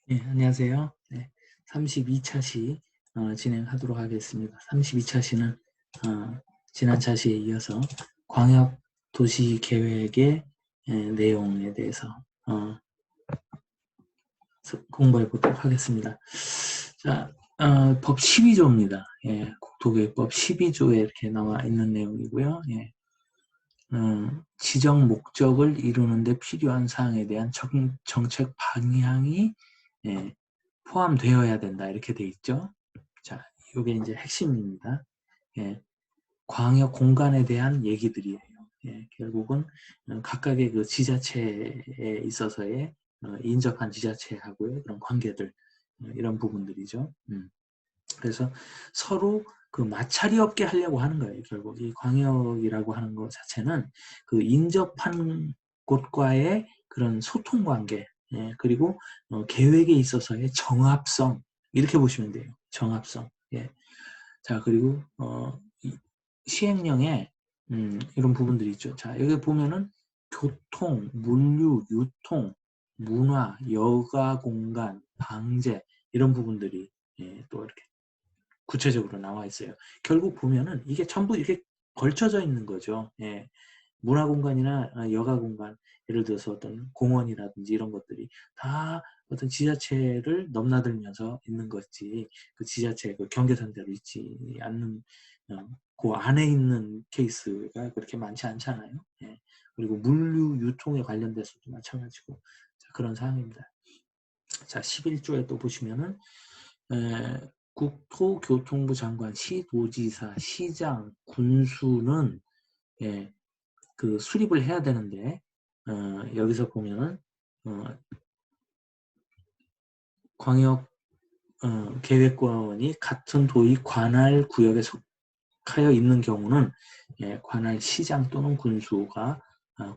네, 안녕하세요. 네, 32차 시 진행하도록 하겠습니다. 32차 시는 지난 차시에 이어서 광역 도시 계획의 내용에 대해서 공부해 보도록 하겠습니다. 자, 법 12조입니다. 예, 국토계획법 12조에 이렇게 나와 있는 내용이고요. 예, 지정 목적을 이루는 데 필요한 사항에 대한 정책 방향이 예, 포함되어야 된다 이렇게 돼 있죠. 자, 이게 이제 핵심입니다. 예, 광역 공간에 대한 얘기들이에요. 예, 결국은 각각의 그 지자체에 있어서의 인접한 지자체하고의 그런 관계들 이런 부분들이죠. 그래서 서로 그 마찰이 없게 하려고 하는 거예요. 결국 이 광역이라고 하는 것 자체는 그 인접한 곳과의 그런 소통 관계, 예, 그리고 계획에 있어서의 정합성 이렇게 보시면 돼요. 정합성. 예. 자, 그리고 시행령에 이런 부분들이 있죠. 자, 여기 보면은 교통, 물류, 유통, 문화, 여가 공간, 방제 이런 부분들이 또 이렇게 구체적으로 나와 있어요. 결국 보면은 이게 전부 이렇게 걸쳐져 있는 거죠. 예. 문화 공간이나 여가 공간, 예를 들어서 어떤 공원이라든지 이런 것들이 다 어떤 지자체를 넘나들면서 있는 것지, 그 지자체 그 경계선대로 있지 않는, 그 안에 있는 케이스가 그렇게 많지 않잖아요. 예. 그리고 물류 유통에 관련돼서도 마찬가지고, 자, 그런 상황입니다. 자, 11조에 또 보시면은 국토교통부 장관, 시도지사, 시장, 군수는 예, 그 수립을 해야 되는데 여기서 보면 광역 계획권이 같은 도의 관할 구역에 속하여 있는 경우는 예, 관할 시장 또는 군수가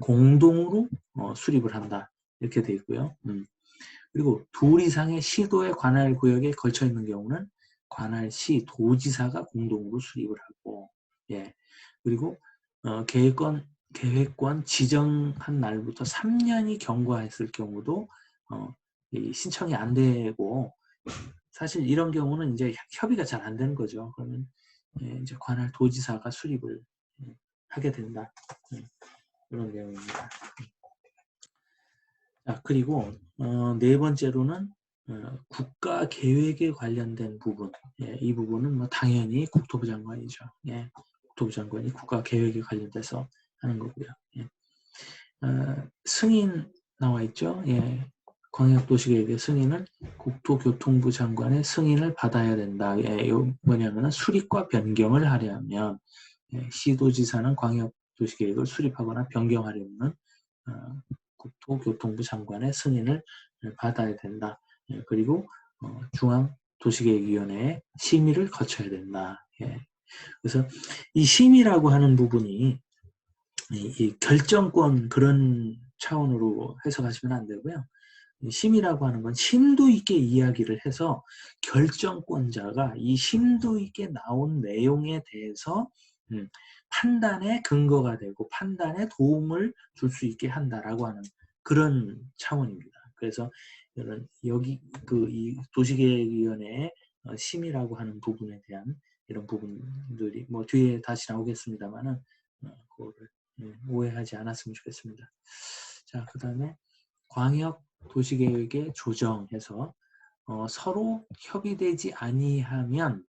공동으로 수립을 한다 이렇게 되어 있고요. 그리고 둘 이상의 시도의 관할 구역에 걸쳐 있는 경우는 관할시 도지사가 공동으로 수립을 하고, 예. 그리고 계획권 지정한 날부터 3년이 경과했을 경우도 이 신청이 안 되고, 사실 이런 경우는 이제 협의가 잘 안 되는 거죠. 그러면 예, 이제 관할 도지사가 수립을 하게 된다. 이런 내용입니다. 자, 그리고 네 번째로는 국가 계획에 관련된 부분. 예, 이 부분은 뭐 당연히 국토부 장관이죠. 예, 국토부 장관이 국가 계획에 관련돼서 하는 거고요. 예. 승인 나와 있죠. 예, 광역도시계획의 승인은 국토교통부 장관의 승인을 받아야 된다. 예, 요 뭐냐면은 수립과 변경을 하려면 시도지사는 광역도시계획을 수립하거나 변경하려면 국토교통부 장관의 승인을 받아야 된다. 그리고 중앙도시계획위원회의 심의를 거쳐야 된다. 그래서 이 심의라고 하는 부분이 이 결정권 그런 차원으로 해석하시면 안 되고요. 심의라고 하는 건 심도 있게 이야기를 해서 결정권자가 이 심도 있게 나온 내용에 대해서 판단의 근거가 되고 판단에 도움을 줄 수 있게 한다라고 하는 그런 차원입니다. 그래서 여기 그 이 도시계획위원회의 심의라고 하는 부분에 대한 이런 부분들이 뭐 뒤에 다시 나오겠습니다만은 그거를 오해하지 않았으면 좋겠습니다. 자, 그 다음에 광역 도시계획의 조정해서 서로 협의되지 아니하면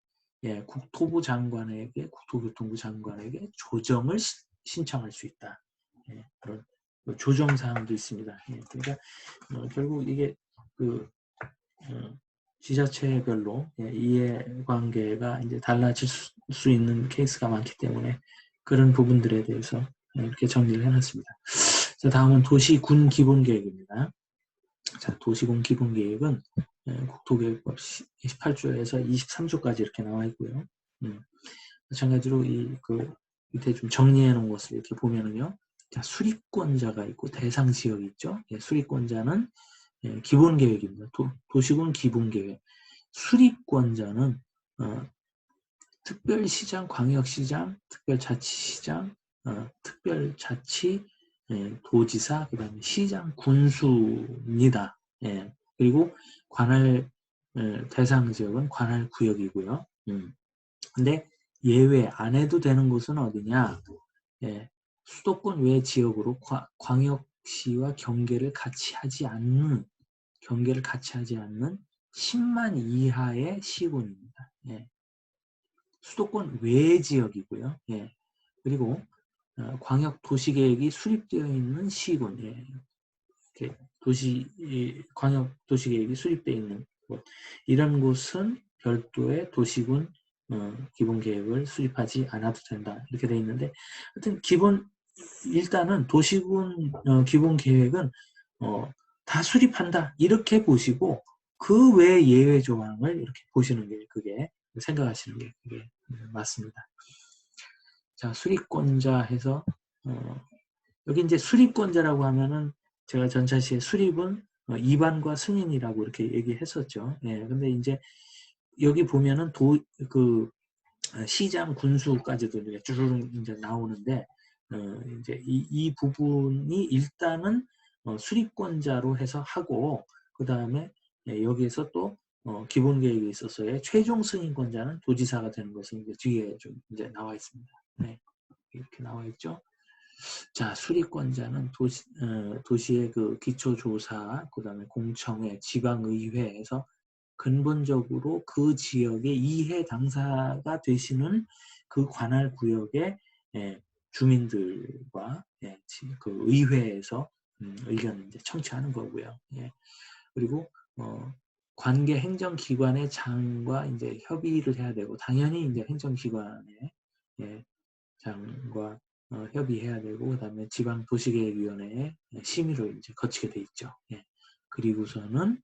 예, 국토부 장관에게 국토교통부 장관에게 조정을 신청할 수 있다. 예, 그런 조정 사항도 있습니다. 예, 그러니까 결국 이게 그 지자체별로 예, 이해관계가 이제 달라질 수 있는 케이스가 많기 때문에 그런 부분들에 대해서 이렇게 정리를 해놨습니다. 자, 다음은 도시군 기본계획입니다. 자, 도시군 기본계획은 국토계획법 18조에서 23조까지 이렇게 나와 있고요. 마찬가지로 그 밑에 좀 정리해 놓은 것을 이렇게 보면은요. 자, 수립권자가 있고 대상 지역이 있죠. 예, 수립권자는 기본계획입니다. 도시군 기본계획. 수립권자는 특별시장, 광역시장, 특별자치시장, 특별자치, 도지사, 그 다음에 시장, 군수입니다. 예. 그리고 관할 대상 지역은 관할 구역이고요. 근데 예외 안 해도 되는 곳은 어디냐? 예, 수도권 외 지역으로 광역시와 경계를 같이 하지 않는 10만 이하의 시군입니다. 예, 수도권 외 지역이고요. 예, 그리고 광역 도시계획이 수립되어 있는 시군, 예, 이렇게 광역 도시계획이 수립되어 있는 곳, 이런 곳은 별도의 도시군 기본계획을 수립하지 않아도 된다. 이렇게 되어 있는데, 하여튼 일단은 도시군 기본계획은 다 수립한다. 이렇게 보시고, 그 외 예외 조항을 이렇게 보시는 게 생각하시는 게 그게 맞습니다. 자, 수립권자 해서, 여기 이제 수립권자라고 하면은 제가 전차시에 수립은 이반과 승인이라고 이렇게 얘기했었죠. 예, 근데 이제 여기 보면은 시장 군수까지도 이제 쭉 이제 나오는데, 이제 이 부분이 일단은 수립권자로 해서 하고, 그 다음에 여기에서 또 기본 계획에 있어서의 최종 승인권자는 도지사가 되는 것은 이제 뒤에 좀 이제 나와 있습니다. 네, 이렇게 나와 있죠. 자, 수립권자는 도시의 그 기초조사, 그 다음에 공청회, 지방의회에서 근본적으로 그 지역의 이해 당사가 되시는 그 관할 구역의 주민들과 그 의회에서 의견을 이제 청취하는 거고요. 예. 그리고 관계 행정기관의 장과 이제 협의를 해야 되고, 당연히 이제 행정기관의 장과 협의해야 되고, 그다음에 지방도시계획위원회의 심의를 이제 거치게 돼 있죠. 예. 그리고서는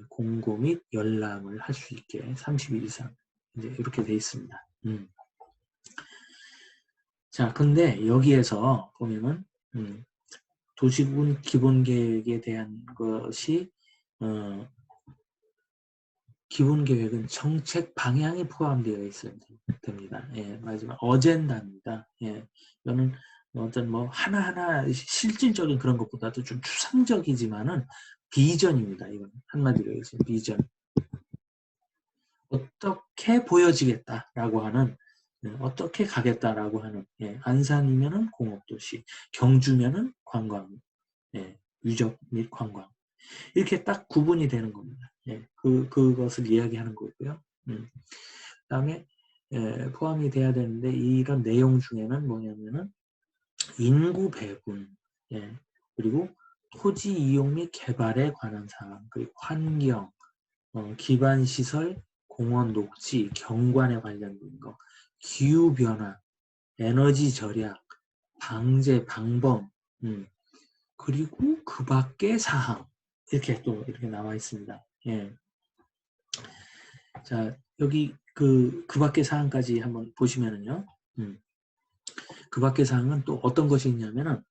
공고 및 열람을 할 수 있게 30일 이상 이제 이렇게 돼 있습니다. 자, 근데 여기에서 보면은 도시군 기본계획에 대한 것이 기본계획은 정책 방향이 포함되어 있어야 됩니다. 예, 마지막 어젠다입니다. 예, 이거는 어떤 뭐 하나하나 실질적인 그런 것보다도 좀 추상적이지만은 비전입니다. 이건 한마디로 해서 비전. 어떻게 보여지겠다라고 하는, 어떻게 가겠다라고 하는, 안산이면은 공업도시, 경주면은 관광, 유적 및 관광. 이렇게 딱 구분이 되는 겁니다. 그것을 이야기하는 거고요. 그다음에 포함이 돼야 되는데, 이런 내용 중에는 뭐냐면은 인구 배분, 그리고 토지 이용 및 개발에 관한 사항, 그리고 환경, 기반 시설, 공원 녹지, 경관에 관련된 거, 기후 변화, 에너지 절약, 방제 방법, 그리고 그 밖의 사항, 이렇게 또 이렇게 나와 있습니다. 예. 자, 여기 그 밖의 사항까지 한번 보시면은요. 그 밖의 사항은 또 어떤 것이 있냐면은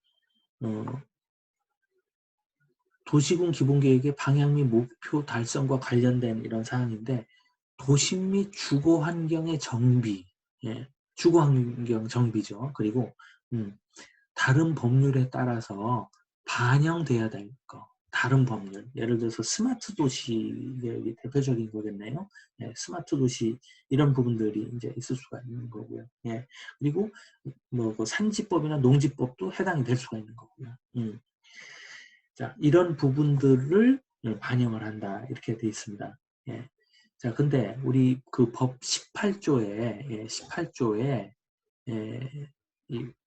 도시군 기본계획의 방향 및 목표 달성과 관련된 이런 사항인데, 도심 및 주거환경의 정비, 주거환경 정비죠. 그리고 다른 법률에 따라서 반영돼야 될 거, 다른 법률, 예를 들어서 스마트 도시의 대표적인 거겠네요. 스마트 도시 이런 부분들이 이제 있을 수가 있는 거고요. 그리고 뭐 그 산지법이나 농지법도 해당이 될 수가 있는 거고요. 자, 이런 부분들을 반영을 한다, 이렇게 돼 있습니다. 자, 근데 우리 그 법 18조에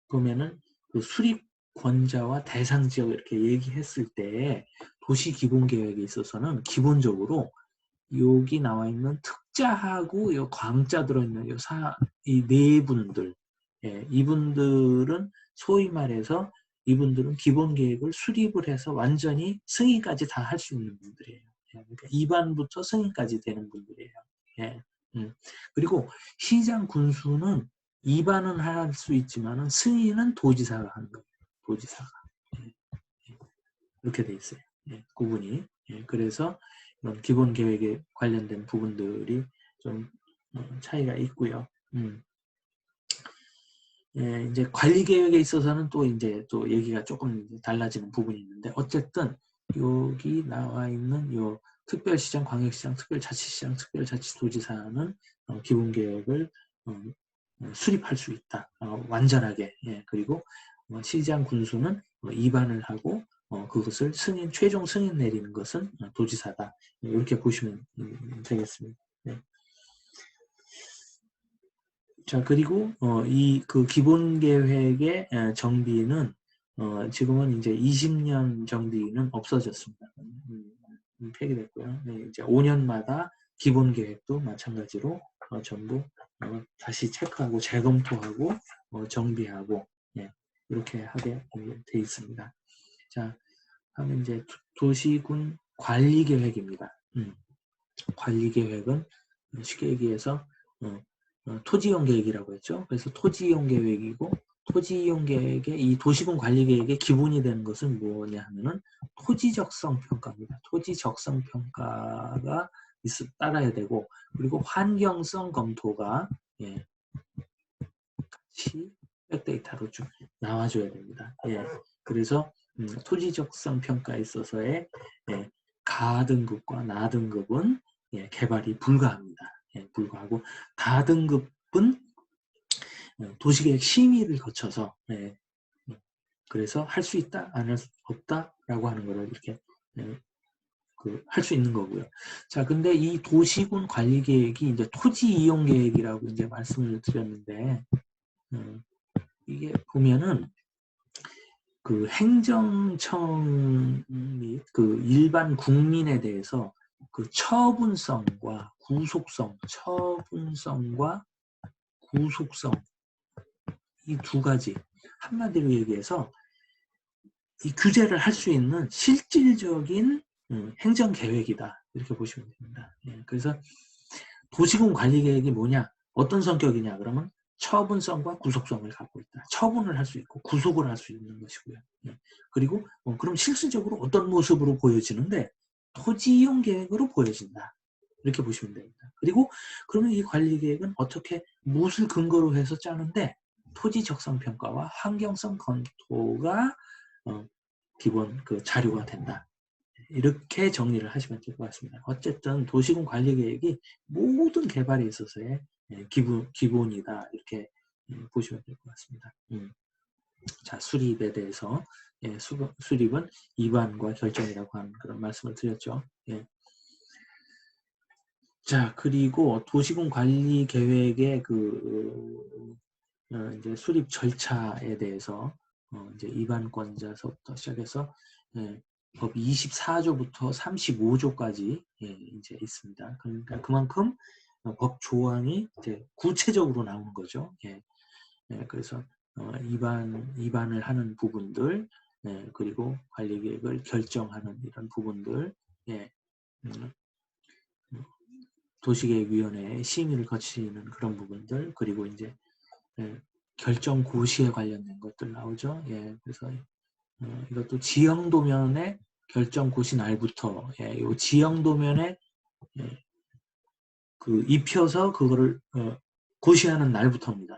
보면은 그 수립권자와 대상 지역 이렇게 얘기했을 때, 도시기본계획에 있어서는 기본적으로 여기 나와 있는 특자하고 요 광자 들어있는 이 네 분들, 이분들은 소위 말해서 이분들은 기본계획을 수립을 해서 완전히 승인까지 다 할 수 있는 분들이에요. 그러니까 입안부터 승인까지 되는 분들이에요. 그리고 시장 군수는 입안은 할 수 있지만은 승인은 도지사가 하는 거예요. 도지사가. 이렇게 돼 있어요. 구분이. 그래서 이런 기본 계획에 관련된 부분들이 좀 차이가 있고요. 이제 관리 계획에 있어서는 또 이제 또 얘기가 조금 달라지는 부분이 있는데, 어쨌든 여기 나와 있는 요 특별시장, 광역시장, 특별자치시장, 특별자치도지사는 기본계획을 수립할 수 있다. 완전하게. 예, 그리고 시장 군수는 입안을 하고 그것을 최종 승인 내리는 것은 도지사다. 이렇게 보시면 되겠습니다. 네. 자, 그리고 이 그 기본계획의 정비는 지금은 이제 20년 정비는 없어졌습니다. 폐기됐고요. 네, 이제 5년마다 기본계획도 마찬가지로 전부 다시 체크하고 재검토하고 정비하고 예, 이렇게 하게 돼 있습니다. 자, 하면 이제 도시군 관리계획입니다. 관리계획은 쉽게 얘기해서 토지이용 계획이라고 했죠. 그래서 토지이용 계획이고 토지이용 계획의 이 도시군 관리 계획의 기본이 되는 것은 뭐냐 하면은 토지 적성 평가입니다. 토지 적성 평가가 따라야 되고 그리고 환경성 검토가 예, 같이 백데이터로 좀 나와줘야 됩니다. 예, 그래서 토지 적성 평가에 있어서의 가등급과 나등급은 개발이 불가합니다. 불가하고 다등급은 도시계획 심의를 거쳐서 그래서 할 수 있다, 안 할 수 없다라고 하는 거를 이렇게 할 수 있는 거고요. 자, 근데 이 도시군 관리 계획이 이제 토지 이용 계획이라고 이제 말씀을 드렸는데 이게 보면은 그 행정청 및 그 일반 국민에 대해서 그 처분성과 구속성 이 두 가지 한마디로 얘기해서 이 규제를 할 수 있는 실질적인 행정 계획이다 이렇게 보시면 됩니다. 예, 그래서 도시군 관리 계획이 뭐냐 어떤 성격이냐 그러면 처분성과 구속성을 갖고 있다. 처분을 할 수 있고 구속을 할 수 있는 것이고요. 예. 그리고 그럼 실질적으로 어떤 모습으로 보여지는데 토지 이용 계획으로 보여진다. 이렇게 보시면 됩니다. 그리고 그러면 이 관리 계획은 어떻게 무엇을 근거로 해서 짜는데 토지 적성 평가와 환경성 검토가 기본 그 자료가 된다. 이렇게 정리를 하시면 될 것 같습니다. 어쨌든 도시군 관리 계획이 모든 개발에 있어서의 기본이다. 이렇게 보시면 될 것 같습니다. 자, 수립에 대해서 수립은 입안과 결정이라고 하는 그런 말씀을 드렸죠. 예. 자, 그리고 도시군 관리 계획의 이제 수립 절차에 대해서 이제 입안권자서부터 시작해서 법 24조부터 35조까지 이제 있습니다. 그러니까 그만큼 법 조항이 이제 구체적으로 나오는 거죠. 그래서 입안을 하는 부분들, 그리고 관리 계획을 결정하는 이런 부분들, 도시계획위원회의 심의를 거치는 그런 부분들, 그리고 이제 결정 고시에 관련된 것들 나오죠. 그래서 이것도 지형도면의 결정 고시 날부터 이 지형도면에 그 입혀서 그거를 고시하는 날부터입니다.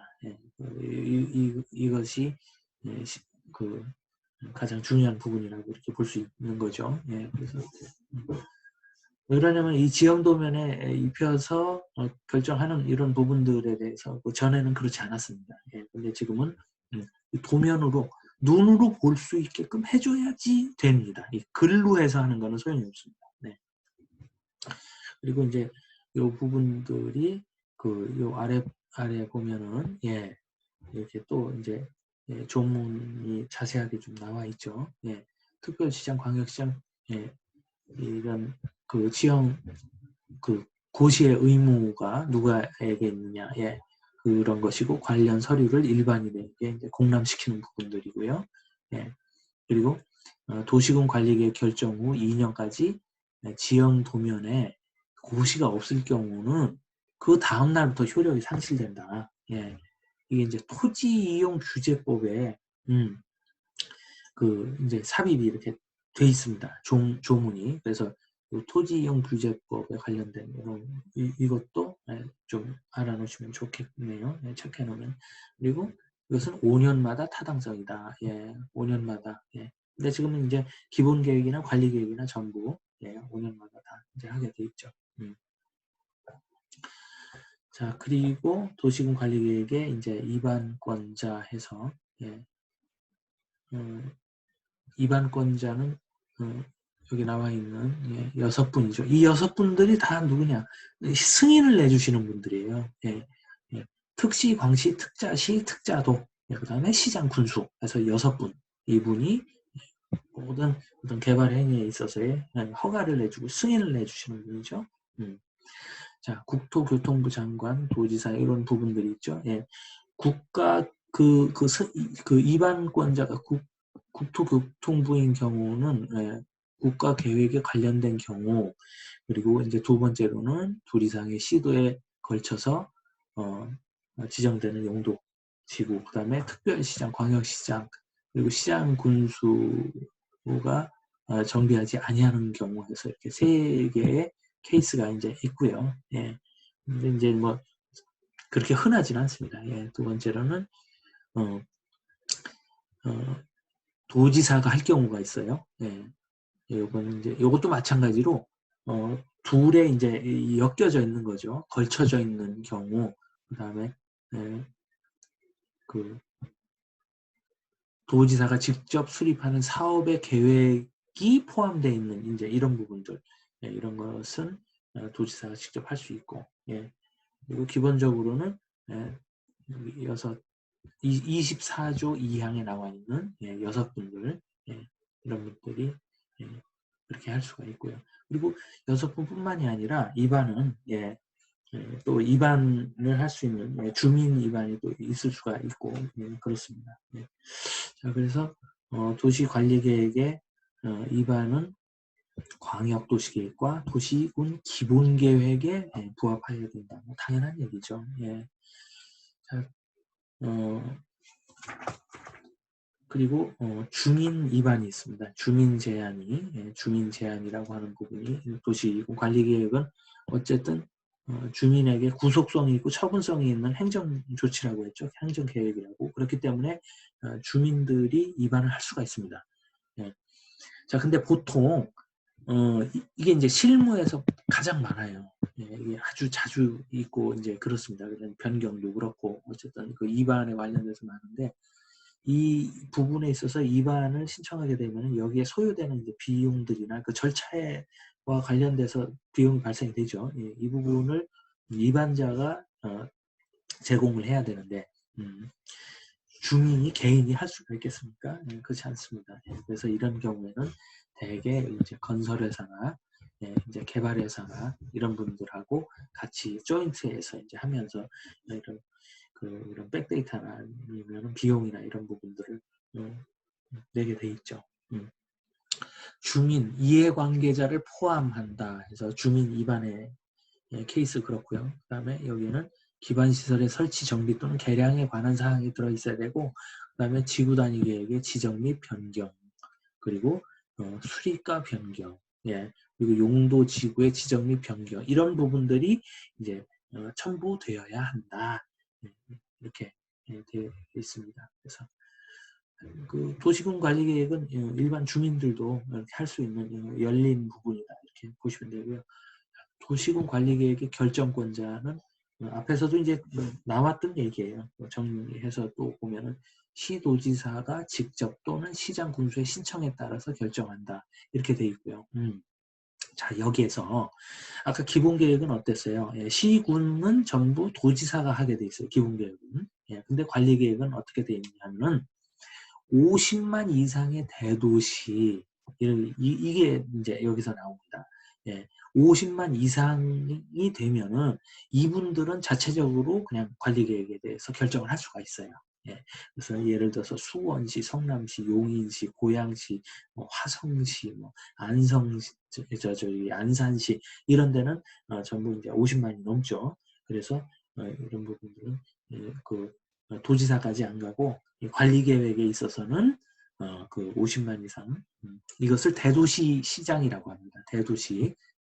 이것이 그 가장 중요한 부분이라고 이렇게 볼 수 있는 거죠. 그래서 왜 그러냐면 이 지형도면에 입혀서 결정하는 이런 부분들에 대해서 전에는 그렇지 않았습니다. 근데 지금은 도면으로 눈으로 볼 수 있게끔 해줘야지 됩니다. 이 글로 해서 하는 거는 소용이 없습니다. 그리고 이제 이 부분들이 요 아래 보면은 이렇게 또 이제 조문이 자세하게 좀 나와 있죠. 특별시장, 광역시장 이런 그 지형 그 고시의 의무가 누구에게 있느냐 그런 것이고 관련 서류를 일반인에게 이제 공람시키는 부분들이고요. 그리고 도시군 관리계획 결정 후 2년까지 지형 도면에 고시가 없을 경우는 그 다음 날부터 효력이 상실된다. 이게 이제 토지 이용 규제법에 그 이제 삽입이 이렇게 돼 있습니다. 조문이. 그래서 토지 이용 규제법에 관련된 이것도 좀 알아놓으시면 좋겠네요. 체크해 놓으면. 그리고 이것은 5년마다 타당성이다. 5년마다 근데 지금은 이제 기본 계획이나 관리 계획이나 전부 5년마다 다 이제 하게 돼 있죠. 자, 그리고 도시군 관리 계획에 이제 입안권자 해서 입안권자는 여기 나와 있는 6분이죠. 이 6분들이 다 누구냐? 승인을 내주시는 분들이에요. 특시, 광시, 특자시, 특자도, 그 다음에 시장, 군수. 그래서 6분. 이분이 모든 어떤 개발 행위에 있어서의 허가를 내주고 승인을 내주시는 분이죠. 자, 국토교통부 장관, 도지사 이런 부분들이 있죠. 국가 그 입안권자가 국토교통부인 경우는 국가 계획에 관련된 경우, 그리고 이제 두 번째로는 둘 이상의 시도에 걸쳐서 지정되는 용도 지구, 그 다음에 특별시장, 광역시장, 그리고 시장 군수가 정비하지 아니하는 경우에서 이렇게 세 개의 케이스가 이제 있고요. 근데 이제 뭐 그렇게 흔하지는 않습니다. 두 번째로는 도지사가 할 경우가 있어요. 요거는 이제 요것도 마찬가지로 둘에 이제 엮여져 있는 거죠. 걸쳐져 있는 경우, 그다음에 그 도지사가 직접 수립하는 사업의 계획이 포함되어 있는 이제 이런 부분들, 이런 것은 도지사가 직접 할 수 있고, 그리고 기본적으로는 24조 2항에 나와 있는 6분들, 이런 분들이 그렇게 할 수가 있고요. 그리고 6분뿐만이 아니라 입안은 또 입안을 할 수 있는 주민 입안이 또 있을 수가 있고 그렇습니다. 자, 그래서 도시관리계획의 입안은 광역도시계획과 도시군 기본계획에 부합하여야 된다. 뭐 당연한 얘기죠. 자, 그리고 주민 입안이 있습니다. 주민 제한이라고 하는 부분이 도시군 관리계획은 어쨌든 주민에게 구속성이 있고 처분성이 있는 행정조치라고 했죠. 행정계획이라고. 그렇기 때문에 주민들이 입안을 할 수가 있습니다. 자, 근데 보통 이게 이제 실무에서 가장 많아요. 이게 아주 자주 있고 이제 그렇습니다. 변경도 그렇고 어쨌든 그 입안에 관련돼서 많은데 이 부분에 있어서 입안을 신청하게 되면 여기에 소요되는 이제 비용들이나 그 절차와 관련돼서 비용이 발생이 되죠. 이 부분을 입안자가 제공을 해야 되는데 주민이 개인이 할 수가 있겠습니까? 그렇지 않습니다. 그래서 이런 경우에는 대개 이제 건설회사나 이제 개발회사나 이런 분들하고 같이 조인트해서 이제 하면서 이런 백데이터나 아니면 비용이나 이런 부분들을 내게 돼 있죠. 주민 이해관계자를 포함한다 해서 주민 입안의 케이스 그렇고요. 그 다음에 여기는 기반시설의 설치 정비 또는 개량에 관한 사항이 들어있어야 되고, 그 다음에 지구 단위 계획의 지정 및 변경, 그리고 수리가 변경, 그리고 용도 지구의 지정 및 변경, 이런 부분들이 이제 첨부되어야 한다. 이렇게 되어 있습니다. 그래서 그 도시군 관리 계획은 일반 주민들도 할 수 있는 열린 부분이다. 이렇게 보시면 되고요. 도시군 관리 계획의 결정권자는 앞에서도 이제 나왔던 얘기예요. 정리해서 또 보면은 시도지사가 직접 또는 시장 군수의 신청에 따라서 결정한다. 이렇게 돼 있고요. 자, 여기에서 아까 기본 계획은 어땠어요? 시군은 전부 도지사가 하게 돼 있어요. 기본 계획은. 근데 관리 계획은 어떻게 돼 있냐면은 50만 이상의 대도시, 이게 이제 여기서 나옵니다. 50만 이상이 되면은 이분들은 자체적으로 그냥 관리 계획에 대해서 결정을 할 수가 있어요. 그래서 예를 들어서 수원시, 성남시, 용인시, 고양시, 뭐 화성시, 뭐 안성시, 저기 안산시 이런 데는 전부 이제 50만이 넘죠. 그래서 이런 부분들은 그 도지사까지 안 가고 관리 계획에 있어서는 그 50만 이상 이것을 대도시 시장이라고 합니다.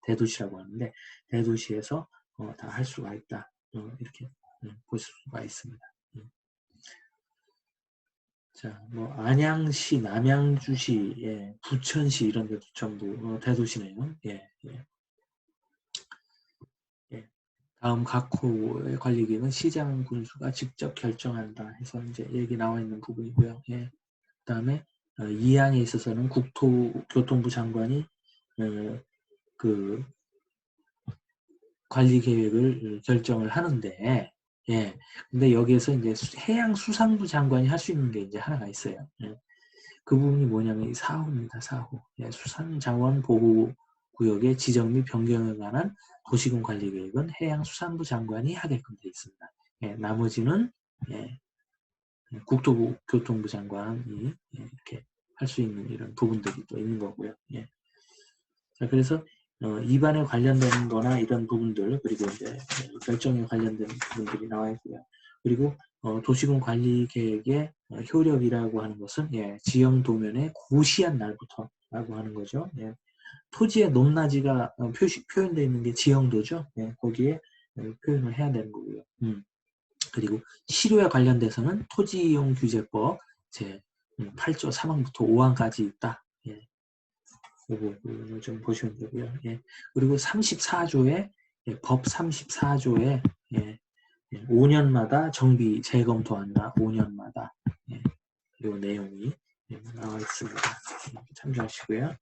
대도시라고 하는데 대도시에서 다 할 수가 있다. 이렇게 볼 수가 있습니다. 자, 뭐 안양시, 남양주시, 예, 부천시 이런 데도 전부 대도시네요. 예, 예, 예. 다음 각 호의 관리기는 시장 군수가 직접 결정한다 해서 이제 얘기 나와 있는 부분이고요. 예. 그다음에 2항에 있어서는 국토교통부 장관이 그 관리 계획을 결정을 하는데, 예. 근데 여기에서 이제 해양수산부 장관이 할 수 있는 게 이제 하나가 있어요. 예. 그 부분이 뭐냐면 이 4호입니다. 4호. 예. 수산자원 보호구역의 지정 및 변경에 관한 도시군 관리 계획은 해양수산부 장관이 하게끔 되어 있습니다. 예. 나머지는 예. 국토교통부 장관이 예. 이렇게 할 수 있는 이런 부분들이 또 있는 거고요. 예. 자, 그래서 입안에 관련된 거나 이런 부분들, 그리고 이제 결정에 관련된 부분들이 나와 있고요. 그리고 도시군 관리 계획의 효력이라고 하는 것은 예, 지형 도면에 고시한 날부터라고 하는 거죠. 예, 토지의 높낮이가 표현되어 있는 게 지형도죠. 예, 거기에 표현을 해야 되는 거고요. 그리고 실효에 관련돼서는 토지이용규제법 제 8조 3항부터 5항까지 있다. 예, 이 부분을 좀 보시면 되고요. 예. 그리고 34조에 예, 법 34조에 예, 5년마다 정비 재검토한다. 5년마다 예, 이 내용이 예, 나와 있습니다. 참조하시고요.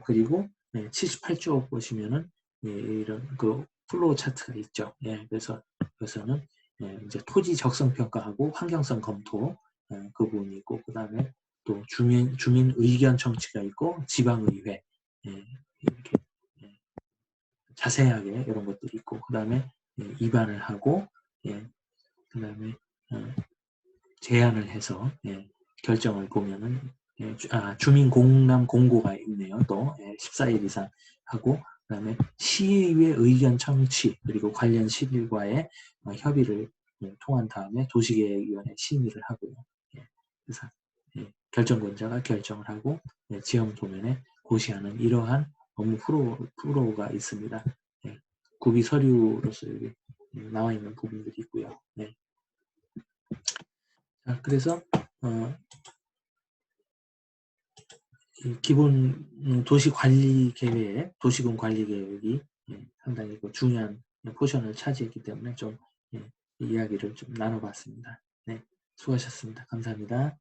그리고 78조 보시면은 예, 이런 그 플로우 차트가 있죠. 예, 그래서 여기서는 예, 이제 토지 적성 평가하고 환경성 검토 그 부분이 있고 그 다음에 또 주민 의견 청취가 있고 지방의회 예, 이렇게 예, 자세하게 이런 것들이 있고 그 다음에 예, 입안을 하고 예, 그 다음에 제안을 해서 예, 결정을 보면은 예, 주민 공람 공고가 있네요. 또 14일 이상 하고 그다음에 시의회 의견 청취 그리고 관련 시민과의 협의를 통한 다음에 도시계획위원회 심의를 하고요. 예, 그래서 결정권자가 결정을 하고 지형 도면에 고시하는 이러한 업무 프로가 있습니다. 예, 구비 서류로서 여기 나와 있는 부분들이 있고요. 네. 자, 그래서 기본 도시군 관리 계획이 상당히 중요한 포션을 차지했기 때문에 좀 이야기를 좀 나눠봤습니다. 네, 수고하셨습니다. 감사합니다.